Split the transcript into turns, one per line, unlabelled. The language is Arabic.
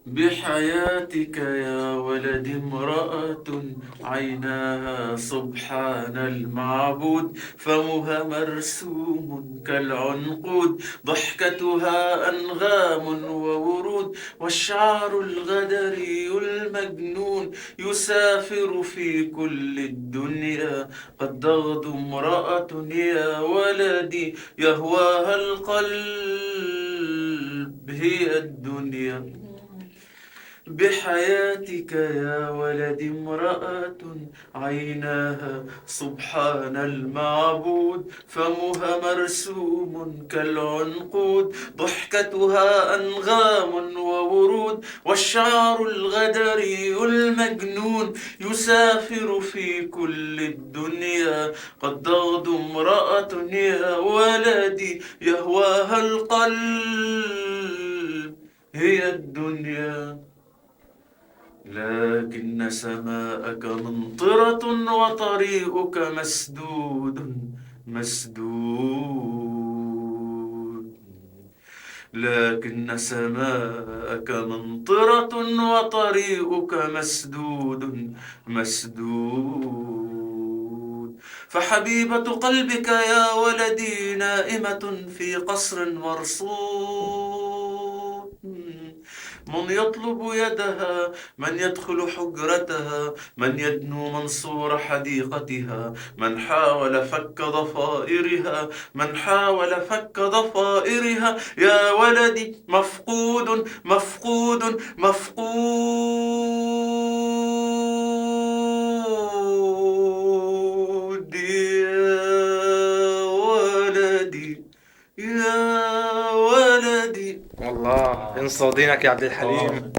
بحياتك يا ولد امرأة عيناها سبحان المعبود، فمها مرسوم كالعنقود، ضحكتها أنغام وورود، والشعر الغدري المجنون يسافر في كل الدنيا. قد تغدو امرأة يا ولدي يهواها القلب، هي الدنيا. بحياتك يا ولد امرأة عيناها سبحان المعبود، فمها مرسوم كالعنقود، ضحكتها أنغام وورود، والشعر الغدري المجنون يسافر في كل الدنيا. قد تغدو امرأة يا ولدي يهواها القلب، هي الدنيا. لكن سماءك ممطرة وطريقك مسدود. لكن سماءك ممطرة وطريقك مسدود. فحبيبة قلبك يا ولدي نائمة في قصر مرصود. من يطلب يدها، من يدخل حجرتها، من يدنو منصور حديقتها، من حاول فك ضفائرها، من حاول فك ضفائرها. يا ولدي مفقود مفقود مفقود يا ولدي، يا ولدي.
الله، انصر دينك يا عبد الحليم.